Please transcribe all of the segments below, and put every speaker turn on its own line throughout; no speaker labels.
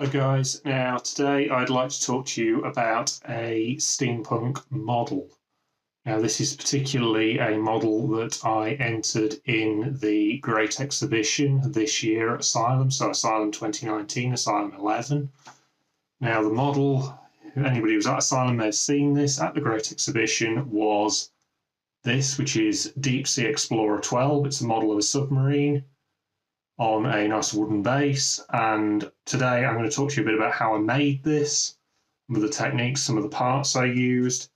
Hello guys, now today I'd like to talk to you about a steampunk model. Now this is particularly a model that I entered in the Great Exhibition this year at Asylum, so Asylum 2019, Asylum 11. Now the model, anybody who was at Asylum may have seen this at the Great Exhibition, was this, which is Deep Sea Explorer 12. It's a model of a submarine on a nice wooden base, and today I'm going to talk to you a bit about how I made this, some of the techniques, some of the parts I used.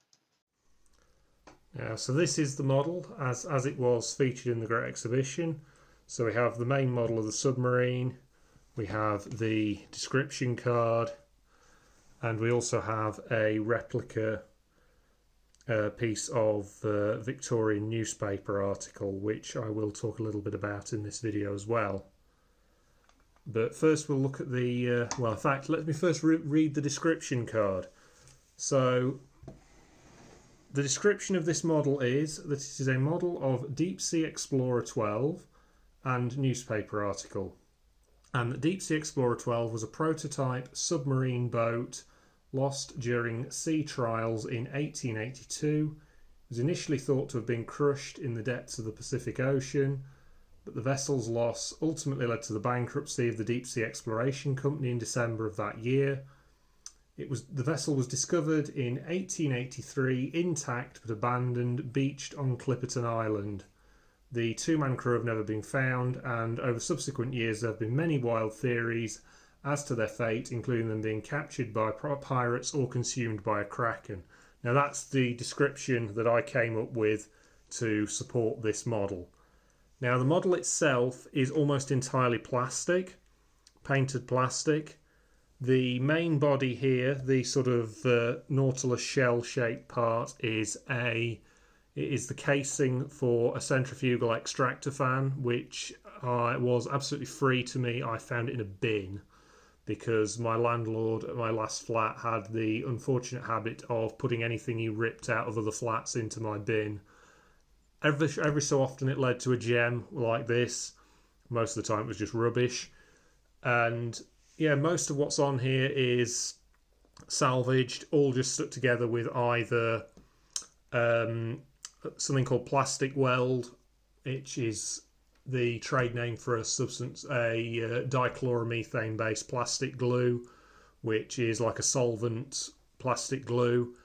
So this is the model as it was featured in the Great Exhibition. So we have the main model of the submarine, we have the description card, and we also have a replica piece of Victorian newspaper article, which I will talk a little bit about in this video as well. But first we'll look at the, in fact, let me first read the description card. So the description of this model is that it is a model of Deep Sea Explorer 12 and newspaper article. And that Deep Sea Explorer 12 was a prototype submarine boat lost during sea trials in 1882. It was initially thought to have been crushed in the depths of the Pacific Ocean, but the vessel's loss ultimately led to the bankruptcy of the Deep Sea Exploration Company in December of that year. The vessel was discovered in 1883, intact but abandoned, beached on Clipperton Island. The two-man crew have never been found, and over subsequent years there have been many wild theories as to their fate, including them being captured by pirates or consumed by a kraken. Now that's the description that I came up with to support this model. Now the model itself is almost entirely plastic, painted plastic. The main body here, the sort of Nautilus shell-shaped part, is the casing for a centrifugal extractor fan, which was absolutely free to me. I found it in a bin because my landlord at my last flat had the unfortunate habit of putting anything he ripped out of other flats into my bin. Every so often it led to a gem like this. Most of the time it was just rubbish. And yeah, most of what's on here is salvaged, all just stuck together with either something called plastic weld, which is the trade name for a substance, a dichloromethane based plastic glue, which is like a solvent plastic glue.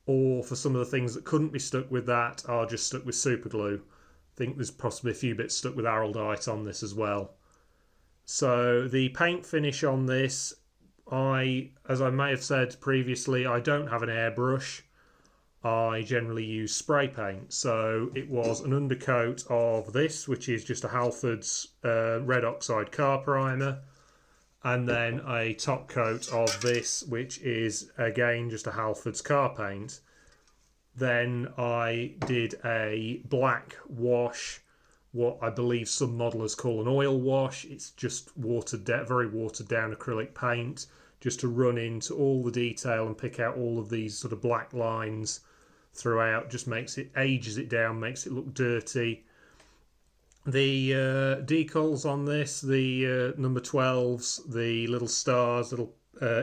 Or for some of the things that couldn't be stuck with that are just stuck with super glue. I think there's possibly a few bits stuck with araldite on this as well. So the paint finish on this, as I may have said previously, I don't have an airbrush. I generally use spray paint. So it was an undercoat of this, which is just a Halford's red oxide car primer. And then a top coat of this, which is again just a Halford's car paint. Then I did a black wash, what I believe some modelers call an oil wash. It's just very watered down acrylic paint, just to run into all the detail and pick out all of these sort of black lines throughout. Just ages it down, makes it look dirty. The decals on this, the number 12s, the little stars, little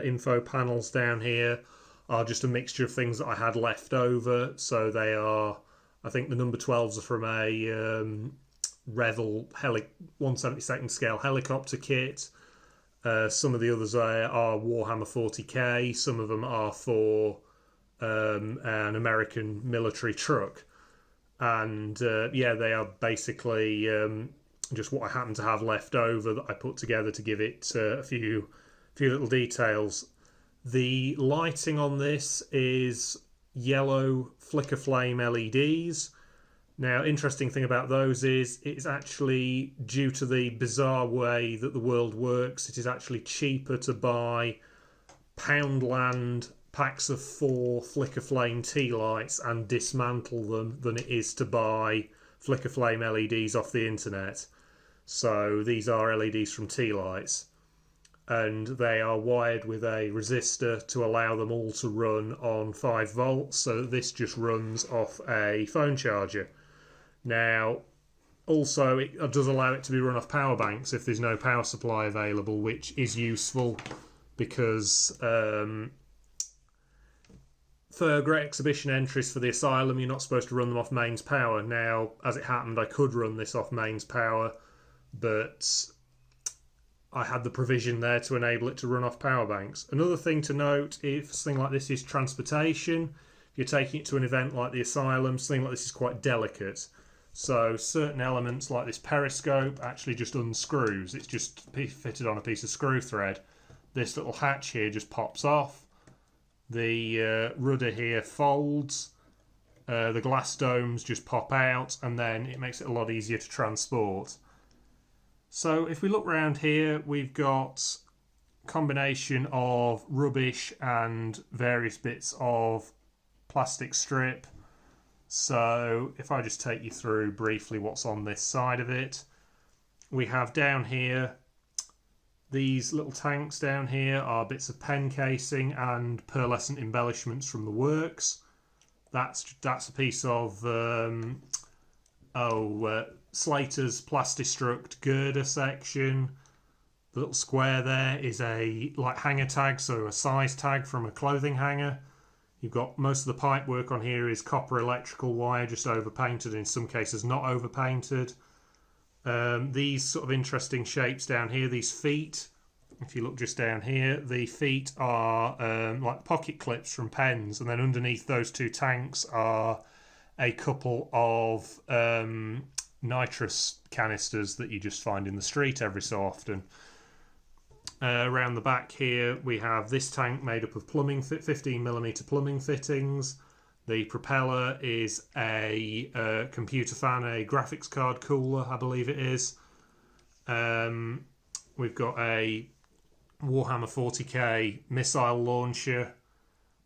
info panels down here, are just a mixture of things that I had left over. So they are, I think the number 12s are from a Revel 1/72 scale helicopter kit. Some of the others are Warhammer 40k. Some of them are for an American military truck. And they are basically just what I happen to have left over that I put together to give it a few little details. The lighting on this is yellow flicker flame LEDs. Now, interesting thing about those is it's actually, due to the bizarre way that the world works, it is actually cheaper to buy Poundland packs of 4 flicker flame tea lights and dismantle them than it is to buy flicker flame LEDs off the internet. So these are LEDs from tea lights, and they are wired with a resistor to allow them all to run on 5 volts, so this just runs off a phone charger. Now, also it does allow it to be run off power banks if there's no power supply available, which is useful because for Great Exhibition entries for the Asylum, you're not supposed to run them off mains power. Now, as it happened, I could run this off mains power, but I had the provision there to enable it to run off power banks. Another thing to note, if something like this is transportation, if you're taking it to an event like the Asylum, something like this is quite delicate. So certain elements like this periscope actually just unscrews. It's just fitted on a piece of screw thread. This little hatch here just pops off. The rudder here folds. The glass domes just pop out, and then it makes it a lot easier to transport. So if we look around here, we've got a combination of rubbish and various bits of plastic strip. So if I just take you through briefly what's on this side of it, we have down here, these little tanks down here are bits of pen casing and pearlescent embellishments from the works. That's a piece of Slater's Plastistruct girder section. The little square there is a hanger tag, so a size tag from a clothing hanger. You've got most of the pipe work on here is copper electrical wire, just overpainted, in some cases not overpainted. These sort of interesting shapes down here, these feet, if you look just down here, the feet are like pocket clips from pens, and then underneath those two tanks are a couple of nitrous canisters that you just find in the street every so often. Around the back here we have this tank made up of 15mm plumbing fittings. The propeller is a computer fan, a graphics card cooler, I believe it is. We've got a Warhammer 40k missile launcher.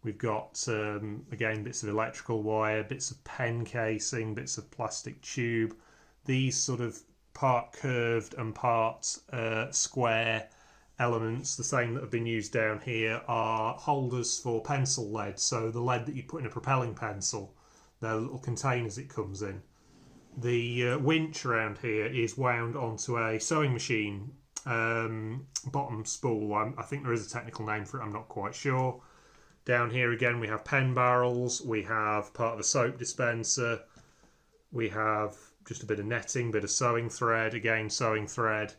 We've got, again, bits of electrical wire, bits of pen casing, bits of plastic tube. These sort of part curved and part square elements, the same that have been used down here, are holders for pencil lead. So the lead that you put in a propelling pencil, they're little containers it comes in. The winch around here is wound onto a sewing machine bottom spool. I think there is a technical name for it, I'm not quite sure. Down here again we have pen barrels, we have part of a soap dispenser, we have just a bit of netting, bit of sewing thread, again sewing thread,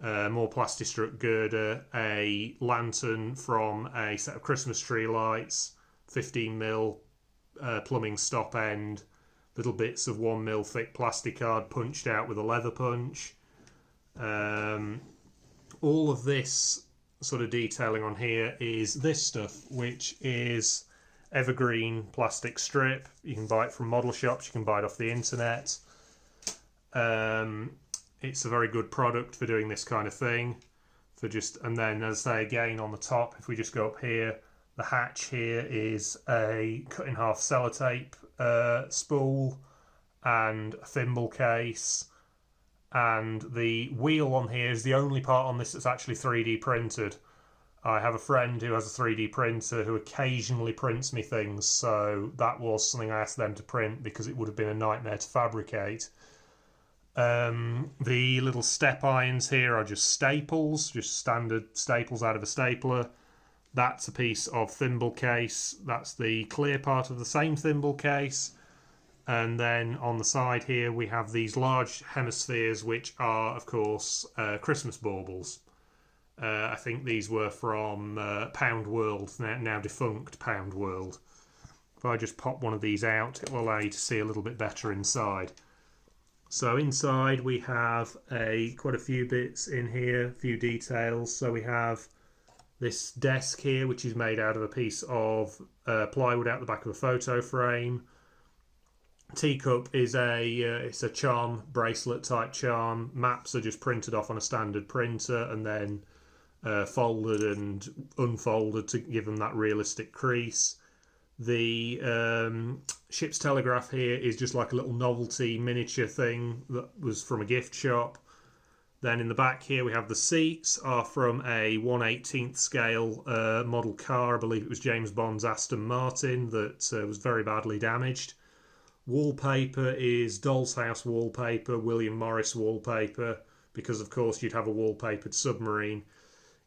more Plastistruct girder, a lantern from a set of Christmas tree lights, 15mm plumbing stop end, little bits of 1mm thick plastic card punched out with a leather punch. All of this sort of detailing on here is this stuff, which is evergreen plastic strip. You can buy it from model shops, you can buy it off the internet. It's a very good product for doing this kind of thing. And then, as I say, again on the top, if we just go up here, the hatch here is a cut in half sellotape spool and a thimble case. And the wheel on here is the only part on this that's actually 3D printed. I have a friend who has a 3D printer who occasionally prints me things, so that was something I asked them to print because it would have been a nightmare to fabricate. The little step irons here are just staples, just standard staples out of a stapler. That's a piece of thimble case. That's the clear part of the same thimble case. And then on the side here we have these large hemispheres, which are, of course, Christmas baubles. I think these were from Pound World, now defunct Pound World. If I just pop one of these out, it will allow you to see a little bit better inside. So inside we have quite a few bits in here, a few details. So we have this desk here, which is made out of a piece of plywood out the back of a photo frame. Teacup is it's a charm, bracelet type charm. Maps are just printed off on a standard printer and then folded and unfolded to give them that realistic crease. The ship's telegraph here is just like a little novelty miniature thing that was from a gift shop. Then in the back here we have the seats are from a 1/18th scale model car. I believe it was James Bond's Aston Martin that was very badly damaged. Wallpaper is Doll's House wallpaper, William Morris wallpaper, because of course you'd have a wallpapered submarine.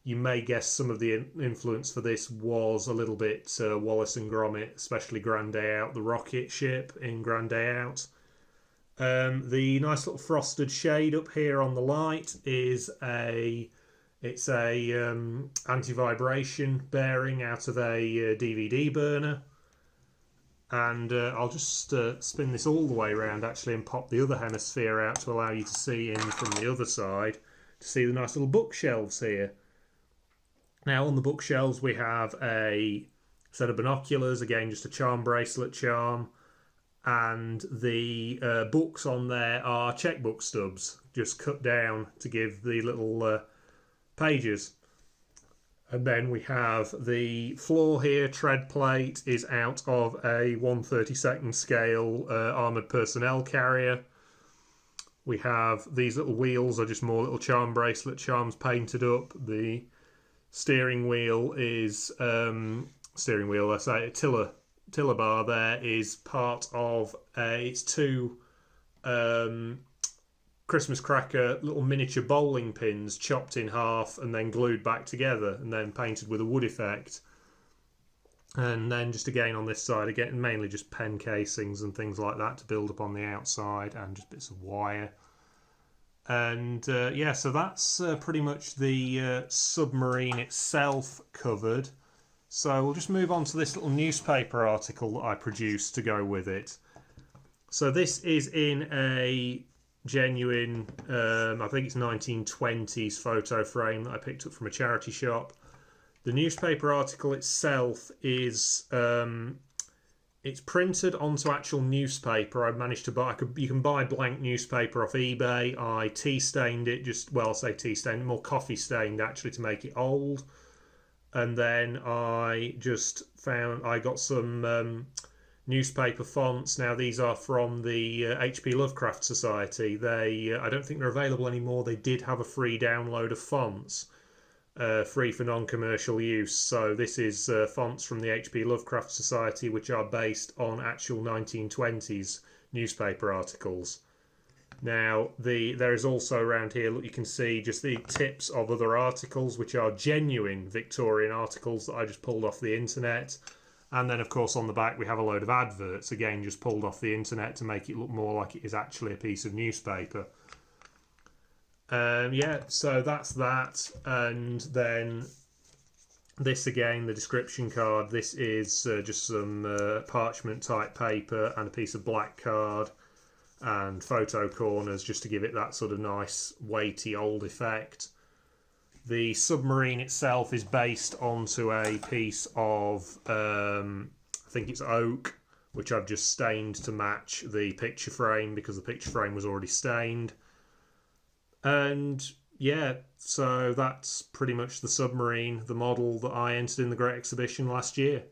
you may guess some of the influence for this was a little bit Wallace and Gromit, especially Grand Day Out, the rocket ship in Grand Day Out. The nice little frosted shade up here on the light is a anti-vibration bearing out of a DVD burner. And I'll just spin this all the way around actually and pop the other hemisphere out to allow you to see in from the other side to see the nice little bookshelves here. Now on the bookshelves we have a set of binoculars, again just a charm bracelet charm, and the books on there are checkbook stubs, just cut down to give the little pages. And then we have the floor here, tread plate is out of a 1/32 scale armoured personnel carrier. We have these little wheels are just more little charm bracelet charms painted up. The steering wheel is tiller bar there is part of it's two Christmas cracker little miniature bowling pins chopped in half and then glued back together and then painted with a wood effect. And then just again on this side, again mainly just pen casings and things like that to build up on the outside, and just bits of wire. And yeah, so that's pretty much the submarine itself covered. So we'll just move on to this little newspaper article that I produced to go with it. So this is in a genuine, I think it's 1920s photo frame that I picked up from a charity shop. The newspaper article itself is it's printed onto actual newspaper. I managed to buy. You can buy blank newspaper off eBay. I tea stained it, I say tea stained, more coffee stained actually to make it old. And then I got some newspaper fonts. Now these are from the H.P. Lovecraft Society. I don't think they're available anymore. They did have a free download of fonts, free for non-commercial use. So this is fonts from the H.P. Lovecraft Society, which are based on actual 1920s newspaper articles. Now there is also around here, look, you can see just the tips of other articles, which are genuine Victorian articles that I just pulled off the internet. And then, of course, on the back we have a load of adverts, again just pulled off the internet to make it look more like it is actually a piece of newspaper. Yeah, so that's that. And then this again, the description card, this is just some parchment type paper and a piece of black card and photo corners just to give it that sort of nice weighty old effect. The submarine itself is based onto a piece of, I think it's oak, which I've just stained to match the picture frame because the picture frame was already stained. And yeah, so that's pretty much the submarine, the model that I entered in the Great Exhibition last year.